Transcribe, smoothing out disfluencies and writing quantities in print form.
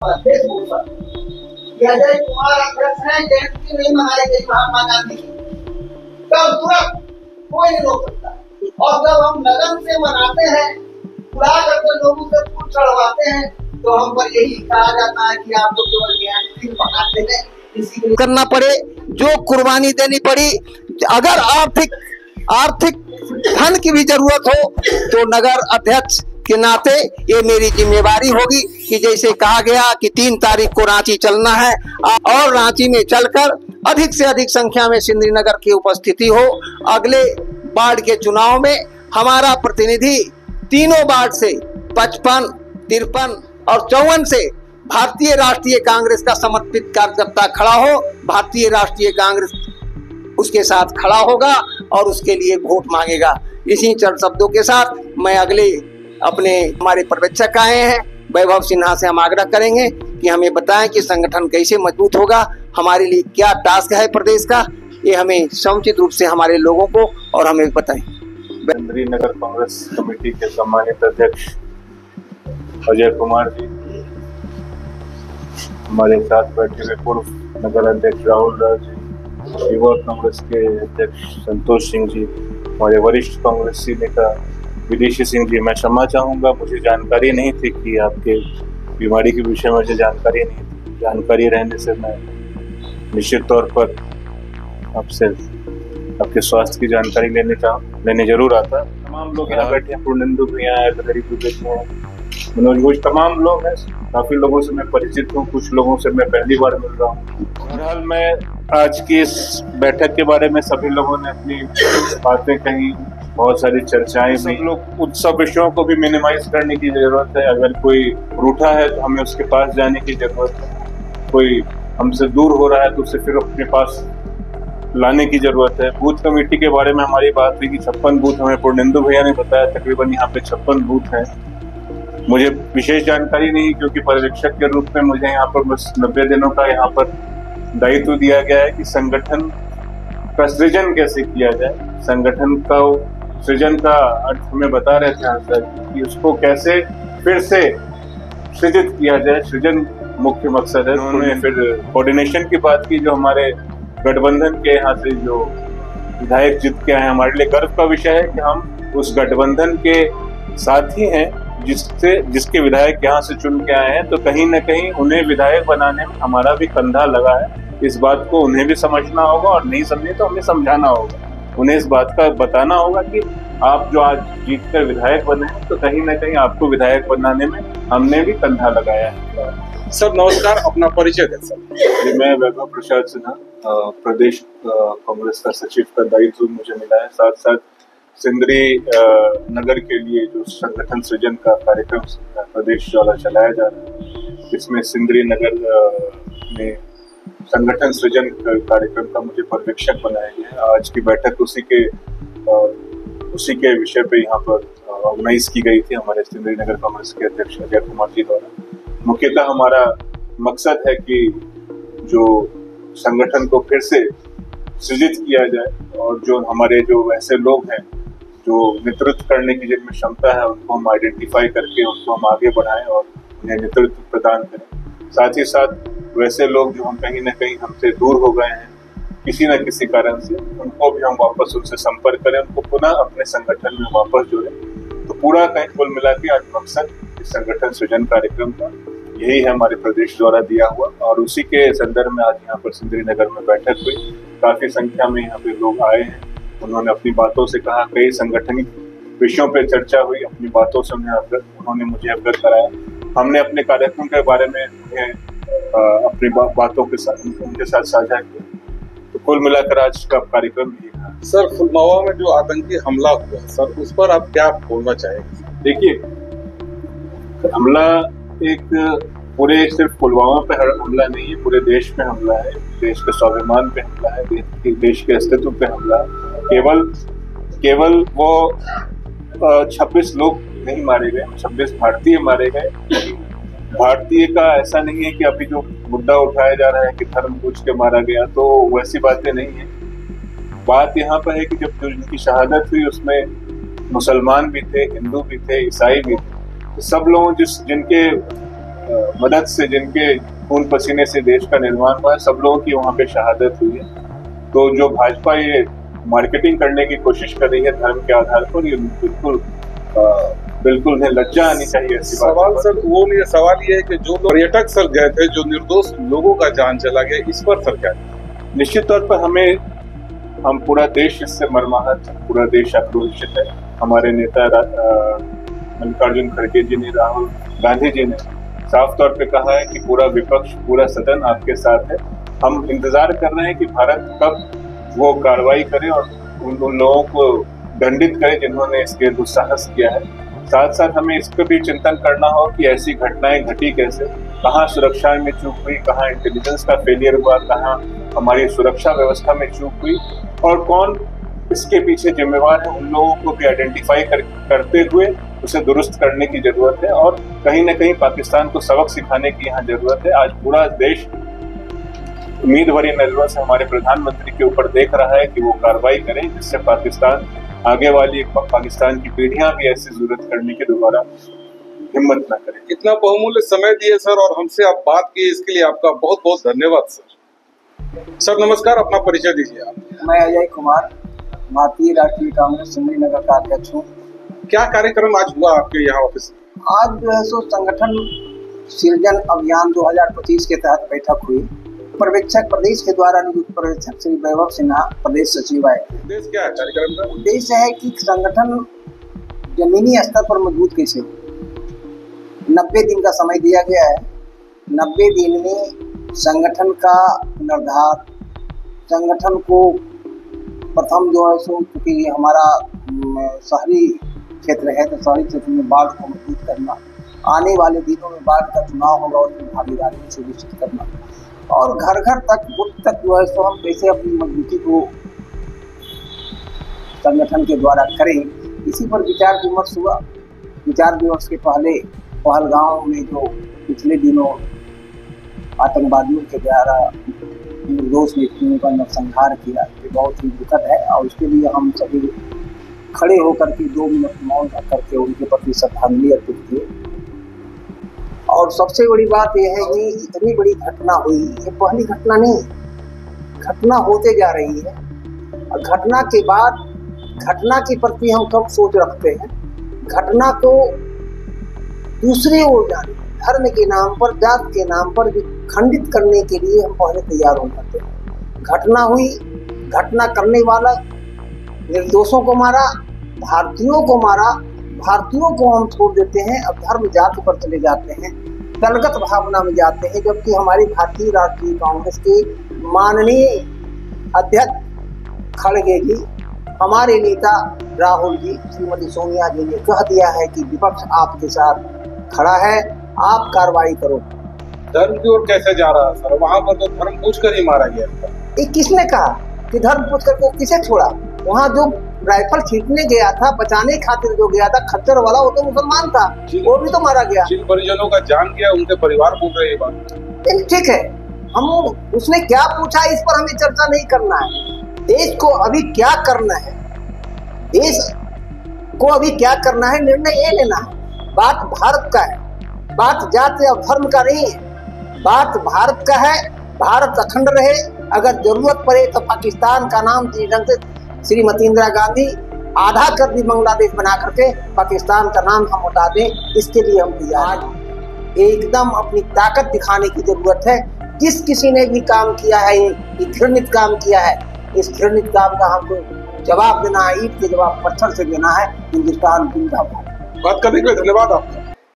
Facebook पर कि अजय कुमार अध्यक्ष है, जयंती नहीं मनाई गई महात्मा गांधी की, तब तुरंत कोई नहीं रोक सकता। और जब हम लगन से मनाते हैं, बुला करके लोगों से फूल चढ़वाते हैं, तो हम पर यही कहा जाता है कि आप तो केवल जयंती मनाते हैं। इसी के करना पड़े, जो कुर्बानी देनी पड़ी, अगर आर्थिक धन की भी जरूरत हो तो नगर अध्यक्ष के नाते ये मेरी जिम्मेवारी होगी कि जैसे कहा गया कि 3 तारीख को रांची चलना है और रांची में चलकर अधिक से अधिक संख्या में सिंदरी नगर की उपस्थिति हो। अगले वार्ड के चुनाव में हमारा प्रतिनिधि तीनों वार्ड से 55, 53 और 54 से भारतीय राष्ट्रीय कांग्रेस का समर्पित कार्यकर्ता खड़ा हो, भारतीय राष्ट्रीय कांग्रेस उसके साथ खड़ा होगा और उसके लिए वोट मांगेगा। इसी चंद शब्दों के साथ मैं अगले अपने हमारे पर्यवेक्षक आए हैं वैभव सिन्हा से हम आग्रह करेंगे कि हमें बताएं कि संगठन कैसे मजबूत होगा, हमारे लिए क्या टास्क है प्रदेश का, ये हमें समुचित रूप से हमारे लोगों को और हमें बताएं। सिंदरी नगर कांग्रेस कमेटी के सम्मानित अध्यक्ष अजय कुमार जी, हमारे साथ बैठे हुए पूर्व नगर अध्यक्ष राहुल राज जी, युवा कांग्रेस के अध्यक्ष संतोष सिंह जी, हमारे वरिष्ठ कांग्रेसी नेता विदेशी सिंह जी। मैं क्षमा चाहूँगा, मुझे जानकारी नहीं थी कि आपके बीमारी के विषय में मुझे जानकारी नहीं थी। जानकारी रहने से मैं निश्चित तौर पर आपसे आपके स्वास्थ्य की जानकारी लेने जरूर आता। तमाम लोग यहाँ बैठे हैं, पूर्णेंदु भैया है, मनोज घोष, तमाम लोग हैं। काफी लोगों से मैं परिचित हूँ, कुछ लोगों से मैं पहली बार मिल रहा हूँ। बहरहाल मैं आज की इस बैठक के बारे में सभी लोगों ने अपनी बातें कही, बहुत सारी चर्चाएं हुई। सब लोग उन सब विषयों को भी मिनिमाइज करने की जरूरत है। अगर कोई रूठा है तो हमें उसके पास जाने की जरूरत है, कोई हमसे दूर हो रहा है तो उसे फिर अपने पास लाने की जरूरत है। बूथ कमेटी के बारे में हमारी बात हुई कि 56 बूथ हमें पूर्णेंदु भैया ने बताया, तकरीबन यहाँ पे 56 बूथ हैं। मुझे विशेष जानकारी नहीं, क्योंकि पर्यवेक्षक के रूप में मुझे यहाँ पर बस 90 दिनों का यहाँ पर दायित्व दिया गया है कि संगठन का सृजन कैसे किया जाए। संगठन का सृजन का अर्थ हमें बता रहे थे सर कि उसको कैसे फिर से सृजित किया जाए, सृजन मुख्य मकसद है। उन्होंने फिर कोऑर्डिनेशन की बात की, जो हमारे गठबंधन के यहाँ से जो विधायक जीत के आए, हमारे लिए गर्व का विषय है कि हम उस गठबंधन के साथ ही हैं जिसके विधायक यहाँ से चुन के आए हैं। तो कहीं न कहीं उन्हें विधायक बनाने में हमारा भी कंधा लगा है। इस बात को उन्हें भी समझना होगा और नहीं समझे तो हमें समझाना होगा। उन्हें इस बात का बताना होगा कि आप जो आज जीत कर विधायक बने हैं, तो कहीं न कहीं आपको विधायक बनाने में हमने भी कंधा लगाया है। सर नमस्कार, अपना परिचय दें सर। मैं वैभव प्रसाद सिन्हा, प्रदेश कांग्रेस का सचिव का दायित्व मुझे मिला है। साथ साथ सिंदरी नगर के लिए जो संगठन सृजन का कार्यक्रम प्रदेश द्वारा चलाया जा रहा है, इसमें सिंदरी नगर में संगठन सृजन कार्यक्रम का मुझे पर्यवेक्षक बनाया गया है। आज की बैठक उसी के विषय पे यहाँ पर ऑर्गेनाइज की गई थी हमारे सिंदरी नगर कांग्रेस के अध्यक्ष अजय कुमार जी द्वारा। मुख्यतः हमारा मकसद है कि जो संगठन को फिर से सृजित किया जाए और जो हमारे जो वैसे लोग हैं जो नेतृत्व करने की जिनमें क्षमता है, उनको हम आइडेंटिफाई करके उनको हम आगे बढ़ाएं और उन्हें नेतृत्व प्रदान करें। साथ ही साथ वैसे लोग जो हम कहीं न कहीं हमसे दूर हो गए हैं किसी न किसी कारण से, उनको भी हम वापस उनसे संपर्क करें, उनको पुनः अपने संगठन में वापस जोड़ें। तो पूरा कहीं कुल मिला के आज मकसद इस संगठन सृजन कार्यक्रम का यही है हमारे प्रदेश द्वारा दिया हुआ, और उसी के संदर्भ में आज यहाँ पर सिंदरी नगर में बैठक हुई। काफी संख्या में यहाँ पे लोग आए हैं, उन्होंने अपनी बातों से कहा, कई संगठनिक विषयों पे चर्चा हुई, अपनी बातों से उन्होंने मुझे अवगत कराया। हमने अपने कार्यक्रम के बारे में उन्हें अपनी बातों के साथ उनके साथ साझा किया। तो कुल मिलाकर आज का कार्यक्रम यही था। सर पुलवामा में जो आतंकी हमला हुआ सर, उस पर आप क्या बोलना चाहेंगे? देखिए, हमला एक पूरे सिर्फ पुलवामा पे हमला नहीं है, पूरे देश पे हमला है, देश के स्वाभिमान पे हमला है, देश के अस्तित्व पे हमला है। केवल वो 26 लोग नहीं मारे गए, 26 भारतीय मारे गए। भारतीय का ऐसा नहीं है कि अभी जो मुद्दा उठाया जा रहा है कि धर्म पूछ के मारा गया, तो वैसी बातें नहीं है। बात यहाँ पर है कि जब जो इनकी शहादत हुई उसमें मुसलमान भी थे, हिंदू भी थे, ईसाई भी थे। तो सब लोगों जिनके मदद से, जिनके खून पसीने से देश का निर्माण हुआ है, सब लोगों की वहाँ पे शहादत हुई है। तो जो भाजपा ये मार्केटिंग करने की कोशिश कर रही है धर्म के आधार पर, ये बिल्कुल उन्हें लज्जा आनी चाहिए ऐसी बात। सवाल सर वो नहीं है, सवाल ये है कि जो पर्यटक सर गए थे, जो निर्दोष लोगों का जान चला गया, इस पर सर क्या? निश्चित तौर पर हम पूरा देश इससे मर्माहत, पूरा देश आक्रोशित है। हमारे नेता मल्लिकार्जुन खड़गे जी ने, राहुल गांधी जी ने साफ तौर पे कहा है कि पूरा विपक्ष, पूरा सदन आपके साथ है। हम इंतजार कर रहे हैं कि भारत कब वो कार्रवाई करे और उन लोगों को दंडित करे जिन्होंने इसके दुस्साहस किया है। साथ साथ हमें इस पर भी चिंतन करना हो कि ऐसी घटनाएं घटी कैसे, कहाँ सुरक्षा में चूक हुई, कहाँ इंटेलिजेंस का फेलियर हुआ, कहाँ हमारी सुरक्षा व्यवस्था में चूक हुई और कौन इसके पीछे जिम्मेवार है। उन लोगों को भी आइडेंटिफाई करते हुए उसे दुरुस्त करने की जरूरत है और कहीं ना कहीं पाकिस्तान को सबक सिखाने की यहाँ जरूरत है। आज पूरा देश उम्मीद भरी नजरों से हमारे प्रधानमंत्री के ऊपर देख रहा है कि वो कार्रवाई करें, जिससे पाकिस्तान आगे वाली पाकिस्तान की पीढ़ियां भी ऐसी जरूरत करने की दोबारा हिम्मत न करें। इतना बहुमूल्य समय दिए सर और हमसे आप बात की, इसके लिए आपका बहुत बहुत धन्यवाद सर। सर नमस्कार, अपना परिचय दीजिए आप। मैं अजय कुमार, भारतीय राष्ट्रीय कांग्रेस सुंदरी नगर का अध्यक्ष हूँ। क्या कार्यक्रम आज हुआ आपके यहाँ ऑफिस में? आज जो है सो संगठन सृजन अभियान 2025 के तहत बैठक हुई। पर्यवेक्षक प्रदेश के द्वारा नियुक्त पर्यवेक्षक श्री वैभव सिन्हा प्रदेश सचिव आए। उद्देश्य क्या है कार्यक्रम का? उद्देश्य है कि संगठन जमीनी स्तर पर मजबूत कैसे हो। 90 दिन का समय दिया गया है। 90 दिन में संगठन का पुनर्धार, संगठन को प्रथम जो है सो, क्योंकि हमारा शहरी क्षेत्र है तो शहरी क्षेत्र में बाढ़ को मजबूत करना, आने वाले दिनों में बाढ़ का चुनाव होगा उसमें भागीदारी सुनिश्चित करना और घर घर तक बूथ तक जो है सो हम कैसे अपनी मजबूती को संगठन के द्वारा करें, इसी पर विचार विमर्श हुआ। विचार विमर्श के पहले पहलगांव में जो पिछले दिनों आतंकवादियों के द्वारा निर्दोष व्यक्तियों का नरसंहार किया, ये बहुत ही दुखद है और उसके लिए हम सभी खड़े होकर के 2 मिनट मौन रख करके उनके प्रति श्रद्धांजलि अर्पित किए। और सबसे बड़ी बात यह है कि इतनी बड़ी घटना हुई, ये पहली घटना नहीं, घटना होते जा रही है और घटना के बाद घटना के प्रति हम कब सोच रखते हैं, घटना को दूसरी ओर जाने, धर्म के नाम पर, जात के नाम पर खंडित करने के लिए हम पहले तैयार हो जाते हैं। घटना हुई, घटना करने वाला निर्दोषों को मारा, भारतीयों को मारा, भारतीयों को हम छोड़ देते हैं, अब धर्म जाति पर चले जाते हैं, दलगत भावना में जाते हैं। जबकि हमारी भारतीय राष्ट्रीय कांग्रेस के माननीय अध्यक्ष खड़गे जी, हमारे नेता राहुल जी, श्रीमती सोनिया जी ने कह दिया है कि विपक्ष आपके साथ खड़ा है, आप कार्रवाई करो। धर्म की ओर कैसे जा रहा है सर? वहाँ पर तो धर्म पूछ कर ही मारा गया था। ये किसने कहा कि धर्म पूछ कर किसे छोड़ा? वहाँ जो राइफल छींटने गया था, बचाने खातिर जो गया था, खच्चर वाला, वो तो मुसलमान था, वो भी तो मारा गया। जिन परिजनों का जान गया उनके परिवार बोल रहे ये बात। ठीक है, हम उसने क्या पूछा इस पर हमें चर्चा नहीं करना है। देश को अभी क्या करना है, देश को अभी क्या करना है, निर्णय ये लेना है। बात भारत का है, बात जाति और धर्म का नहीं है, बात भारत का है। भारत अखंड रहे, अगर जरूरत पड़े तो पाकिस्तान का नाम जिस ढंग से श्रीमती इंदिरा गांधी आधा कर दी बांग्लादेश बना करके, पाकिस्तान का नाम हम हटा दें, इसके लिए हम तैयार हैं। एकदम अपनी ताकत दिखाने की जरूरत है। जिस किसी ने भी काम किया है, ये घृणित काम किया है, इस घृणित काम का हमको जवाब देना है, ईंट के जवाब पत्थर से देना है। हिंदुस्तान जिंदाबाद। बात करने के लिए धन्यवाद आपका।